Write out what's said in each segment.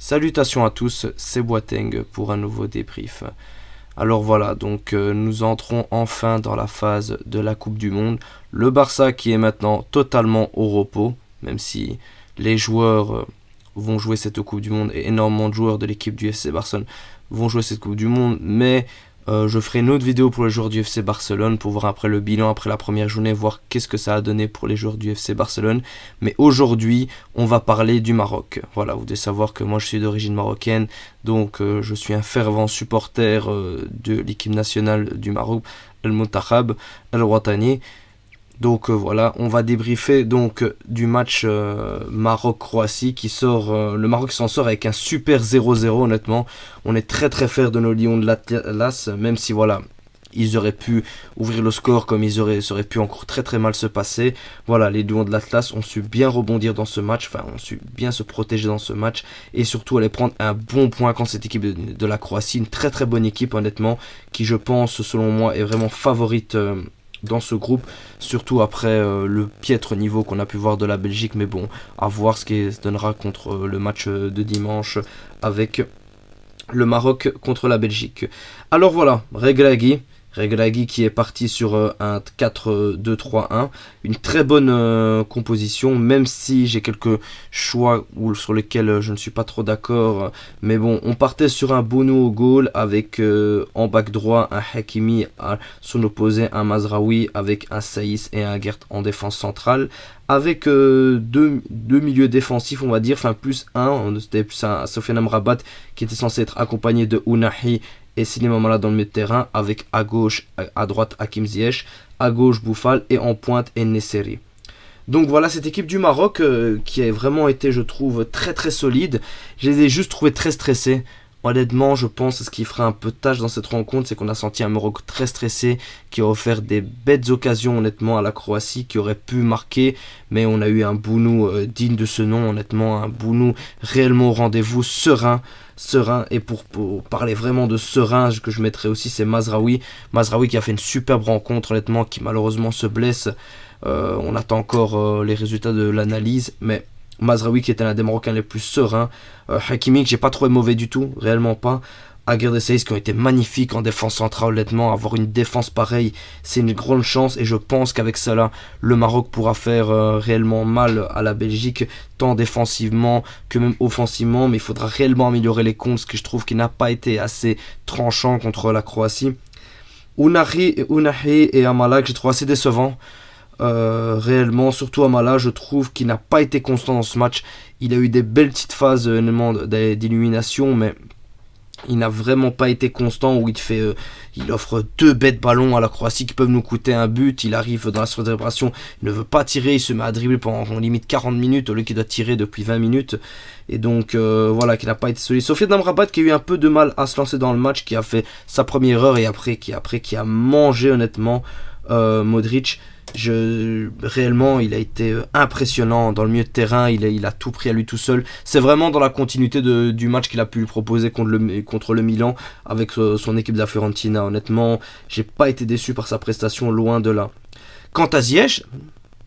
Salutations à tous, c'est Boateng pour un nouveau débrief. Alors voilà, donc nous entrons enfin dans la phase de la Coupe du Monde. Le Barça qui est maintenant totalement au repos, même si les joueurs vont jouer cette Coupe du Monde et énormément de joueurs de l'équipe du FC Barcelone vont jouer cette Coupe du Monde, mais je ferai une autre vidéo pour les joueurs du FC Barcelone pour voir après le bilan, après la première journée, voir qu'est-ce que ça a donné pour les joueurs du FC Barcelone. Mais aujourd'hui, on va parler du Maroc. Voilà, vous devez savoir que moi je suis d'origine marocaine, donc je suis un fervent supporter de l'équipe nationale du Maroc, El Montahab, El Ouattani. Donc voilà, on va débriefer donc du match Maroc-Croatie qui sort. Le Maroc s'en sort avec un super 0-0 honnêtement. On est très très fiers de nos Lions de l'Atlas, même si voilà, ils auraient pu ouvrir le score comme ça aurait pu encore très très mal se passer. Voilà, les Lions de l'Atlas ont su bien rebondir dans ce match, ont su bien se protéger dans ce match et surtout aller prendre un bon point contre cette équipe de la Croatie. Une très très bonne équipe honnêtement, qui je pense selon moi est vraiment favorite dans ce groupe, surtout après le piètre niveau qu'on a pu voir de la Belgique, mais bon, à voir ce qui se donnera contre le match de dimanche avec le Maroc contre la Belgique. Alors voilà, Regragui qui est parti sur un 4-2-3-1, une très bonne composition, même si j'ai quelques choix sur lesquels je ne suis pas trop d'accord, mais bon, on partait sur un Bono au goal avec en back droit un Hakimi, à son opposé un Mazraoui, avec un Saïs et un Gert en défense centrale, avec deux milieux défensifs, on va dire, plus un, c'était plus un Sofiane Amrabat qui était censé être accompagné de Ounahi et Slimani Amala dans le milieu de terrain, avec à gauche, à droite Hakim Ziyech, à gauche Boufal et en pointe En-Nesyri. Donc voilà cette équipe du Maroc qui a vraiment été, je trouve, très très solide. Je les ai juste trouvés très stressés. Honnêtement, je pense que ce qui fera un peu de tâche dans cette rencontre, c'est qu'on a senti un Maroc très stressé, qui a offert des bêtes occasions honnêtement à la Croatie, qui aurait pu marquer, mais on a eu un Bounou digne de ce nom, honnêtement, un Bounou réellement au rendez-vous, serein, et pour parler vraiment de serein, que je mettrai aussi, c'est Mazraoui qui a fait une superbe rencontre, honnêtement, qui malheureusement se blesse. On attend encore les résultats de l'analyse, mais Mazraoui qui était l'un des Marocains les plus sereins. Hakimi que j'ai pas trouvé mauvais du tout, réellement pas. Aguerd et Saïs qui ont été magnifiques en défense centrale, honnêtement. Avoir une défense pareille, c'est une grande chance. Et je pense qu'avec cela, le Maroc pourra faire réellement mal à la Belgique, tant défensivement que même offensivement. Mais il faudra réellement améliorer les comptes, ce que je trouve qui n'a pas été assez tranchant contre la Croatie. Ounahi et Amala que j'ai trouvé assez décevants. Réellement, surtout Amala, je trouve qu'il n'a pas été constant dans ce match. Il a eu des belles petites phases d'illumination, mais il n'a vraiment pas été constant. Où il offre deux bêtes ballons à la Croatie qui peuvent nous coûter un but. Il arrive dans la surface de réparation, il ne veut pas tirer, il se met à dribbler pendant limite 40 minutes au lieu qu'il doit tirer depuis 20 minutes. Et donc voilà, qui n'a pas été solide. Sofiane Amrabat qui a eu un peu de mal à se lancer dans le match, qui a fait sa première heure et qui a mangé honnêtement Modric. Réellement, il a été impressionnant dans le milieu de terrain. Il a tout pris à lui tout seul. C'est vraiment dans la continuité du match qu'il a pu lui proposer contre le Milan avec son équipe de la Fiorentina. Honnêtement, j'ai pas été déçu par sa prestation, loin de là. Quant à Ziyech,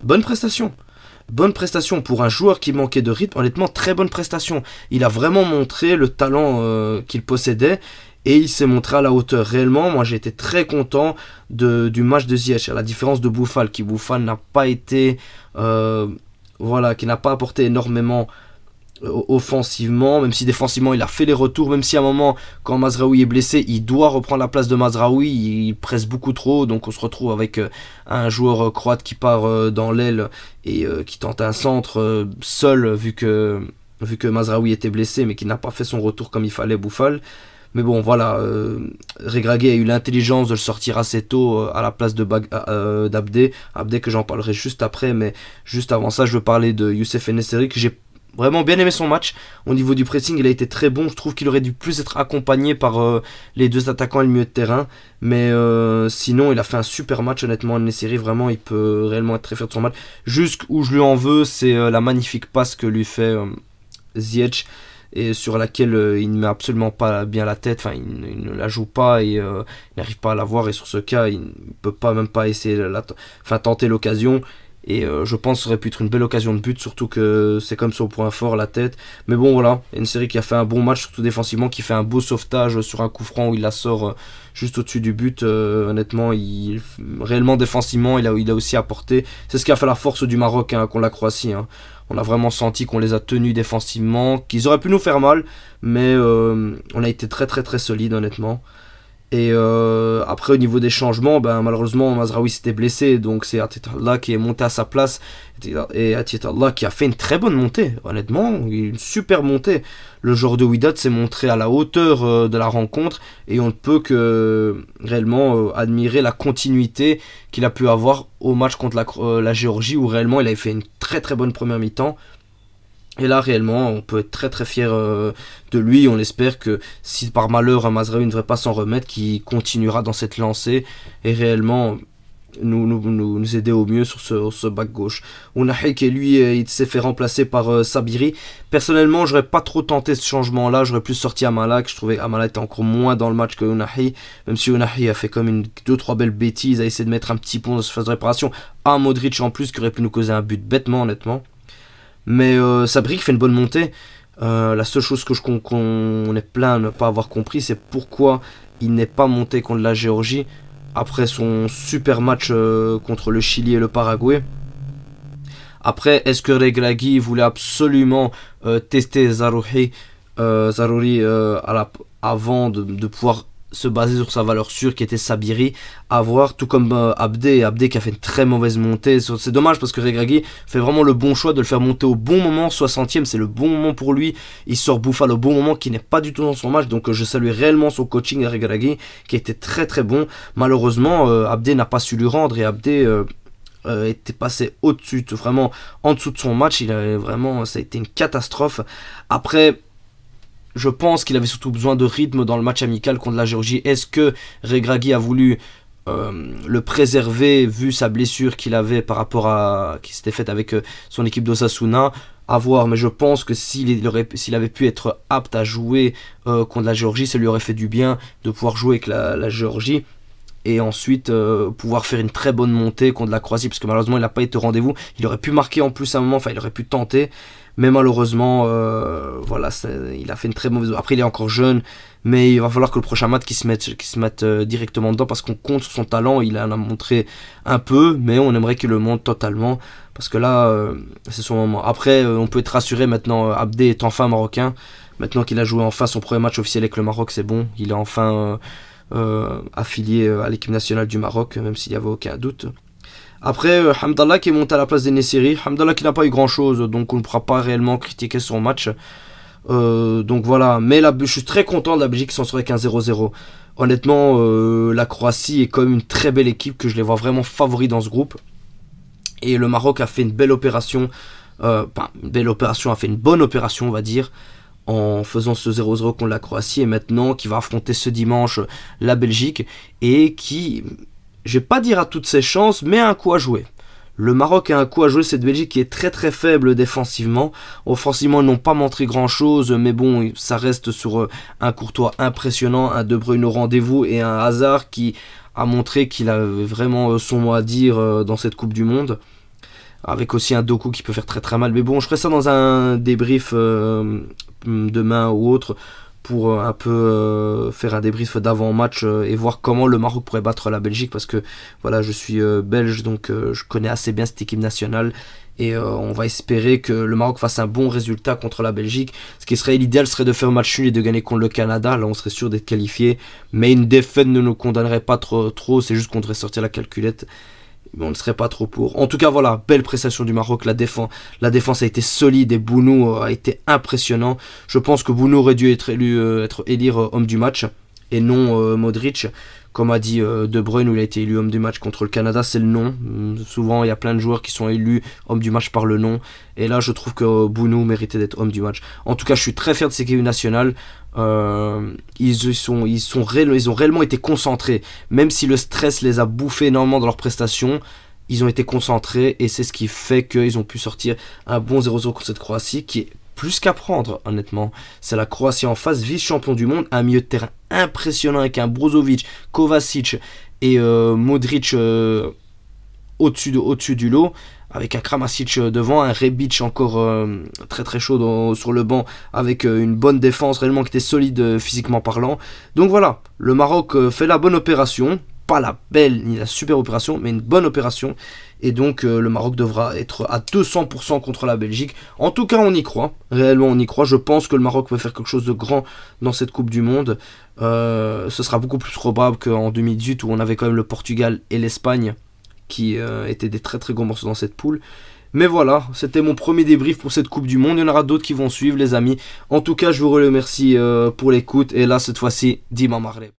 bonne prestation. Bonne prestation pour un joueur qui manquait de rythme. Honnêtement, très bonne prestation. Il a vraiment montré le talent qu'il possédait. Et il s'est montré à la hauteur réellement. Moi j'ai été très content du match de Ziyech, à la différence de Boufal, Boufal n'a pas été qui n'a pas apporté énormément offensivement, même si défensivement il a fait les retours, même si à un moment quand Mazraoui est blessé, il doit reprendre la place de Mazraoui, il presse beaucoup trop, donc on se retrouve avec un joueur croate qui part dans l'aile et qui tente un centre seul vu que Mazraoui était blessé, mais qui n'a pas fait son retour comme il fallait, Boufal. Mais bon, voilà, Regragui a eu l'intelligence de le sortir assez tôt à la place d'Abdé. Abdé que j'en parlerai juste après, mais juste avant ça, je veux parler de Youssef En-Nesyri, que j'ai vraiment bien aimé son match. Au niveau du pressing, il a été très bon. Je trouve qu'il aurait dû plus être accompagné par les deux attaquants et le milieu de terrain. Mais sinon, il a fait un super match, honnêtement. En-Nesyri, vraiment, il peut réellement être très fier de son match. Juste où je lui en veux, c'est la magnifique passe que lui fait Ziyech, et sur laquelle il ne met absolument pas bien la tête, il ne la joue pas et il n'arrive pas à la voir, et sur ce cas il ne peut pas essayer tenter l'occasion, Et je pense que ça aurait pu être une belle occasion de but, surtout que c'est comme son point fort, la tête. Mais bon, voilà, une série qui a fait un bon match, surtout défensivement, qui fait un beau sauvetage sur un coup franc où il la sort juste au-dessus du but. Honnêtement, réellement défensivement, il a aussi apporté. C'est ce qui a fait la force du Maroc contre la Croatie. On a vraiment senti qu'on les a tenus défensivement, qu'ils auraient pu nous faire mal, mais on a été très très très solide, honnêtement. Et après au niveau des changements, malheureusement Mazraoui s'était blessé, donc c'est Atietallah qui est monté à sa place, et Atietallah qui a fait une très bonne montée, honnêtement, une super montée. Le joueur de Wydad s'est montré à la hauteur de la rencontre, et on ne peut que réellement admirer la continuité qu'il a pu avoir au match contre la Géorgie, où réellement il avait fait une très très bonne première mi-temps. Et là, réellement, on peut être très très fier de lui. On espère que si par malheur Mazraoui ne devrait pas s'en remettre, qu'il continuera dans cette lancée et réellement nous aider au mieux sur ce back gauche. Ounahi qui lui, il s'est fait remplacer par Sabiri. Personnellement, j'aurais pas trop tenté ce changement-là. J'aurais plus sorti Amalak. Je trouvais Amalak était encore moins dans le match que Ounahi. Même si Ounahi a fait comme 2-3 belles bêtises, a essayé de mettre un petit pont dans cette phase de réparation. Un Modric en plus qui aurait pu nous causer un but bêtement, honnêtement. Mais Sabri qui fait une bonne montée. La seule chose que qu'on est plein de ne pas avoir compris, c'est pourquoi il n'est pas monté contre la Géorgie après son super match contre le Chili et le Paraguay. Après, est-ce que Regragui voulait absolument tester Zarouri avant de pouvoir se baser sur sa valeur sûre qui était Sabiri, à voir, tout comme Abdé qui a fait une très mauvaise montée. C'est dommage parce que Regragui fait vraiment le bon choix de le faire monter au bon moment. 60e, c'est le bon moment pour lui. Il sort Bouffal au bon moment, qui n'est pas du tout dans son match, donc je salue réellement son coaching à Regragui qui était très très bon. Malheureusement Abdé n'a pas su lui rendre, et Abdé était passé au-dessus, vraiment en dessous de son match. Ça a été une catastrophe. Après, je pense qu'il avait surtout besoin de rythme dans le match amical contre la Géorgie. Est-ce que Regragui a voulu le préserver vu sa blessure qu'il avait par rapport à qui s'était faite avec son équipe d'Osasuna? À voir, mais je pense que s'il avait pu être apte à jouer contre la Géorgie, ça lui aurait fait du bien de pouvoir jouer avec la Géorgie. Et ensuite pouvoir faire une très bonne montée contre la Croatie, parce que malheureusement il n'a pas été au rendez-vous. Il aurait pu marquer en plus à un moment, il aurait pu tenter, mais malheureusement il a fait une très mauvaise. Après il est encore jeune, mais il va falloir que le prochain match qu'il se mette directement dedans, parce qu'on compte sur son talent. Il en a montré un peu, mais on aimerait qu'il le monte totalement, parce que là c'est son moment. Après on peut être rassuré maintenant, Abdé est enfin marocain, maintenant qu'il a joué enfin son premier match officiel avec le Maroc, c'est bon, il est enfin affilié à l'équipe nationale du Maroc, même s'il n'y avait aucun doute. Après Hamdallah qui est monté à la place des Nessiri, Hamdallah qui n'a pas eu grand chose, donc on ne pourra pas réellement critiquer son match. Donc voilà, mais je suis très content de la Belgique qui s'en sort avec un 0-0. Honnêtement la Croatie est quand même une très belle équipe, que je les vois vraiment favoris dans ce groupe, et le Maroc a fait une belle opération, a fait une bonne opération on va dire, en faisant ce 0-0 contre la Croatie, et maintenant qui va affronter ce dimanche la Belgique, et qui, je vais pas dire à toutes ses chances, mais a un coup à jouer. Le Maroc a un coup à jouer, cette Belgique qui est très très faible défensivement. Offensivement, ils n'ont pas montré grand chose, mais bon, ça reste sur un Courtois impressionnant, un De Bruyne au rendez-vous, et un Hazard qui a montré qu'il avait vraiment son mot à dire dans cette Coupe du Monde. Avec aussi un Doku qui peut faire très très mal. Mais bon, je ferai ça dans un débrief demain ou autre, pour un peu faire un débrief d'avant-match et voir comment le Maroc pourrait battre la Belgique, parce que voilà, je suis belge, donc je connais assez bien cette équipe nationale, et on va espérer que le Maroc fasse un bon résultat contre la Belgique. Ce qui serait l'idéal serait de faire un match nul et de gagner contre le Canada, là on serait sûr d'être qualifié, mais une défaite ne nous condamnerait pas trop, c'est juste qu'on devrait sortir la calculette. Mais on ne serait pas trop pour. En tout cas, voilà, belle prestation du Maroc. La défense a été solide, et Bounou a été impressionnant. Je pense que Bounou aurait dû élire homme du match, et non Modric. Comme a dit De Bruyne, où il a été élu homme du match contre le Canada, c'est le nom. Souvent, il y a plein de joueurs qui sont élus homme du match par le nom. Et là, je trouve que Bounou méritait d'être homme du match. En tout cas, je suis très fier de cette équipe nationale. Ils ont réellement été concentrés. Même si le stress les a bouffés énormément dans leurs prestations, ils ont été concentrés, et c'est ce qui fait qu'ils ont pu sortir un bon 0-0 contre cette Croatie, qui est plus qu'à prendre, honnêtement. C'est la Croatie en face, vice-champion du monde, un milieu de terrain impressionnant avec un Brozovic, Kovacic et Modric au-dessus du lot, avec un Kramasic devant, un Rebic encore très très chaud sur le banc, avec une bonne défense réellement qui était solide physiquement parlant. Donc voilà, le Maroc fait la bonne opération, pas la belle ni la super opération, mais une bonne opération. Et donc le Maroc devra être à 200% contre la Belgique. En tout cas, on y croit. Réellement, on y croit. Je pense que le Maroc peut faire quelque chose de grand dans cette Coupe du Monde. Ce sera beaucoup plus probable qu'en 2018 où on avait quand même le Portugal et l'Espagne qui étaient des très très gros morceaux dans cette poule. Mais voilà, c'était mon premier débrief pour cette Coupe du Monde. Il y en aura d'autres qui vont suivre, les amis. En tout cas, je vous remercie pour l'écoute. Et là, cette fois-ci, Dima Marley.